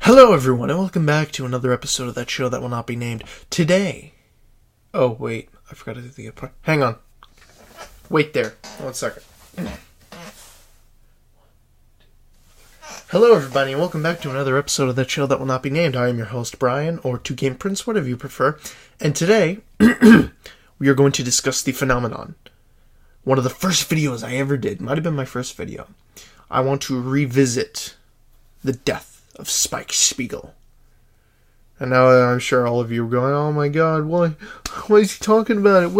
Hello everyone and welcome back to another episode of that show that will not be named. Today... Oh wait, I forgot to do the part. Hang on. Wait there. 1 second. Hello everybody and welcome back to another episode of that show that will not be named. I am your host Brian, or 2Game Prince, whatever you prefer. And today, we are going to discuss the phenomenon. One of the first videos I ever did. Might have been my first video. I want to revisit the death of Spike Spiegel. And now I'm sure all of you are going, oh my god, why is he talking about it?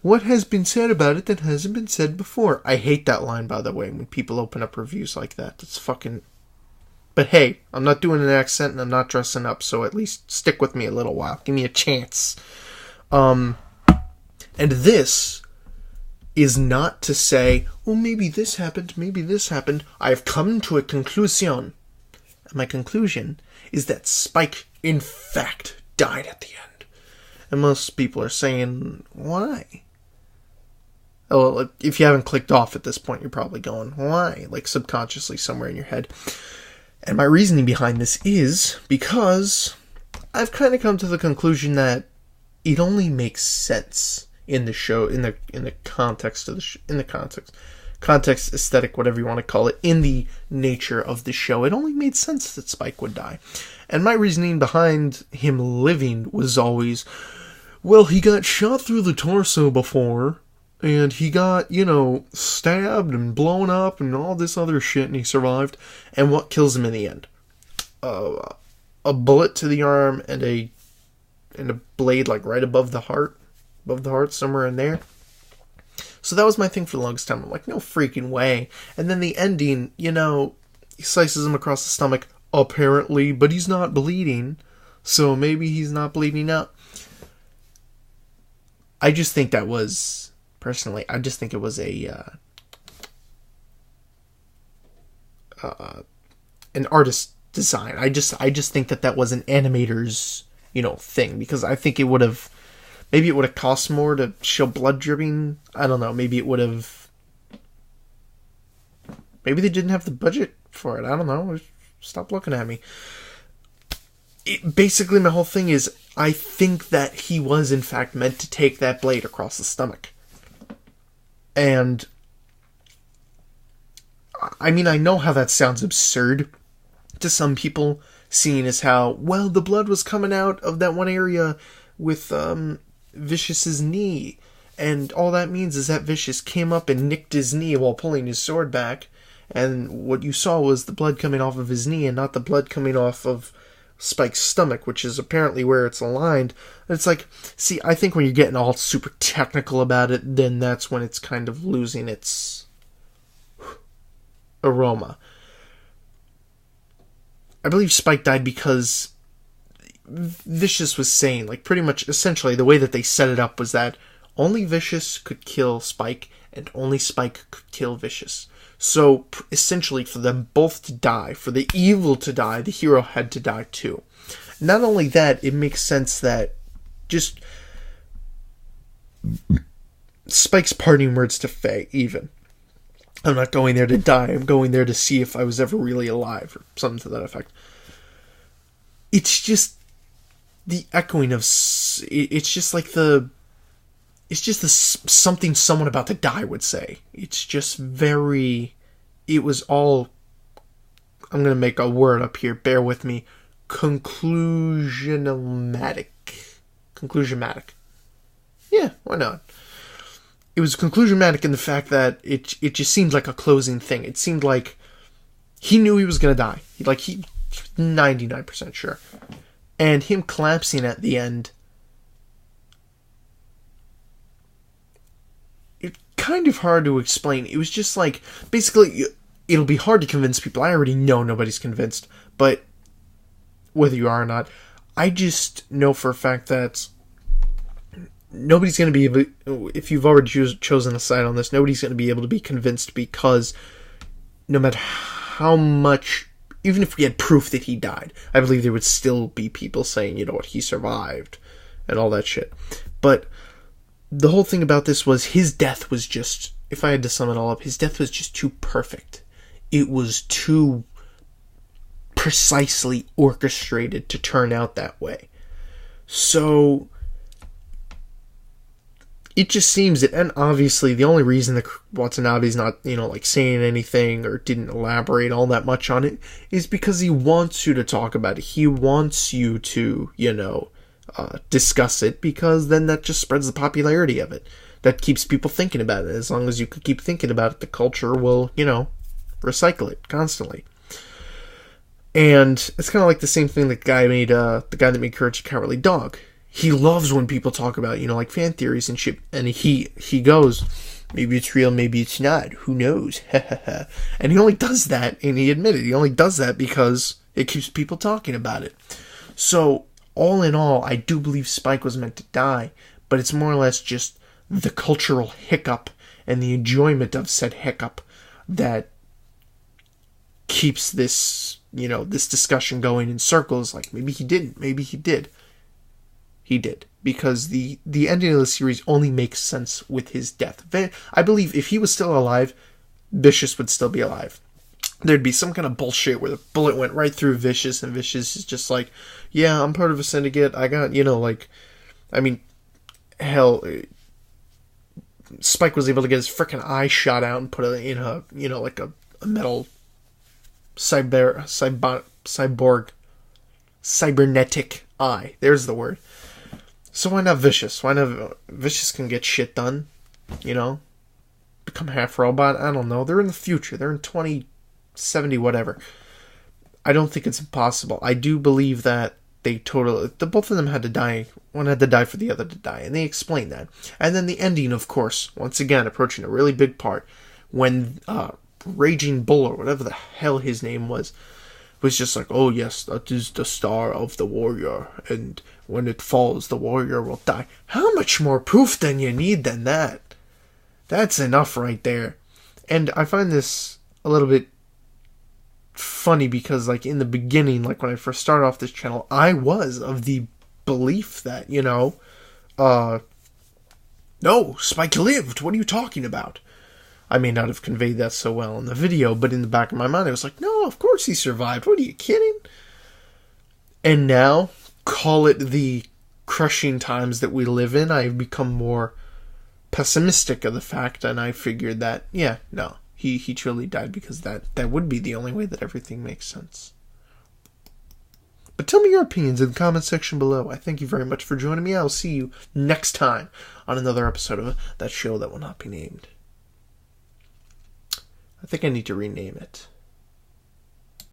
What has been said about it that hasn't been said before? I hate that line, by the way, when people open up reviews like that. It's fucking... But hey, I'm not doing an accent and I'm not dressing up, so at least stick with me a little while. Give me a chance. And this is not to say, well, maybe this happened, maybe this happened. I have come to a conclusion. My conclusion is that Spike, in fact, died at the end. And most people are saying, why? Oh, if you haven't clicked off at this point, you're probably going, why? Like, subconsciously somewhere in your head. And my reasoning behind this is because I've kind of come to the conclusion that it only makes sense in the show, in the context of the context, aesthetic, whatever you want to call it, in the nature of the show. It only made sense that Spike would die. And my reasoning behind him living was always, well, he got shot through the torso before, and he got, stabbed and blown up and all this other shit, and he survived. And what kills him in the end? A bullet to the arm and a blade, like, right above the heart, somewhere in there. So that was my thing for the longest time. I'm like, no freaking way. And then the ending, he slices him across the stomach, apparently, but he's not bleeding. So maybe he's not bleeding out. I just think that was, personally, I just think it was an artist's design. I just think that was an animator's, thing. Because I think it would have... Maybe it would have cost more to show blood dripping. I don't know. Maybe it would have... Maybe they didn't have the budget for it. I don't know. Stop looking at me. Basically, my whole thing is, I think that he was, in fact, meant to take that blade across the stomach. And... I mean, I know how that sounds absurd to some people, seeing as how, well, the blood was coming out of that one area with, Vicious's knee, and all that means is that Vicious came up and nicked his knee while pulling his sword back, and what you saw was the blood coming off of his knee and not the blood coming off of Spike's stomach, which is apparently where it's aligned. And it's like, see, I think when you're getting all super technical about it, then that's when it's kind of losing its aroma. I believe Spike died because Vicious was saying, like, pretty much, essentially, the way that they set it up was that only Vicious could kill Spike, and only Spike could kill Vicious. So, essentially, for them both to die, for the evil to die, the hero had to die too. Not only that, it makes sense that just Spike's parting words to Faye, even. I'm not going there to die, I'm going there to see if I was ever really alive, or something to that effect. It's just the echoing of... It's just like the... It's just the something someone about to die would say. It's just very... It was all... I'm going to make a word up here. Bear with me. Conclusiomatic. Yeah, why not? It was conclusiomatic in the fact that it just seemed like a closing thing. It seemed like he knew he was going to die. He 99% sure. And him collapsing at the end, it's kind of hard to explain. It was just like, basically, it'll be hard to convince people. I already know nobody's convinced, but whether you are or not, I just know for a fact that nobody's going to be able, if you've already chosen a side on this, nobody's going to be able to be convinced, because no matter how much... Even if we had proof that he died, I believe there would still be people saying, he survived, and all that shit. But the whole thing about this was his death was just, if I had to sum it all up, his death was just too perfect. It was too precisely orchestrated to turn out that way. So it just seems that, and obviously the only reason that Watanabe's not, like saying anything or didn't elaborate all that much on it is because he wants you to talk about it. He wants you to, discuss it, because then that just spreads the popularity of it. That keeps people thinking about it. As long as you could keep thinking about it, the culture will, recycle it constantly. And it's kind of like the same thing the guy that made Courage the Cowardly Dog. He loves when people talk about, like fan theories and shit. And he goes, maybe it's real, maybe it's not. Who knows? And he only does that, and he admitted, he only does that because it keeps people talking about it. So, all in all, I do believe Spike was meant to die. But it's more or less just the cultural hiccup and the enjoyment of said hiccup that keeps this, this discussion going in circles. Like, maybe he didn't, maybe he did. He did, because the ending of the series only makes sense with his death. I believe if he was still alive, Vicious would still be alive. There'd be some kind of bullshit where the bullet went right through Vicious, and Vicious is just like, yeah, I'm part of a syndicate. I got, hell, Spike was able to get his frickin' eye shot out and put it in a, like a metal cybernetic eye. There's the word. So why not Vicious? Why not Vicious can get shit done, become half robot? I don't know. They're in the future. They're in 2070, whatever. I don't think it's impossible. I do believe that both of them had to die. One had to die for the other to die, and they explained that. And then the ending, of course, once again, approaching a really big part, when Raging Bull, or whatever the hell his name was just like, oh yes, that is the star of the warrior, and when it falls, the warrior will die. How much more proof than you need than that? That's enough right there. And I find this a little bit funny because, like, in the beginning, like when I first started off this channel, I was of the belief that, no, Spike lived. What are you talking about? I may not have conveyed that so well in the video, but in the back of my mind, I was like, no, of course he survived. What, are you kidding? And now, call it the crushing times that we live in, I've become more pessimistic of the fact, and I figured that, yeah, no, he truly died, because that would be the only way that everything makes sense. But tell me your opinions in the comment section below. I thank you very much for joining me. I'll see you next time on another episode of that show that will not be named. I think I need to rename it.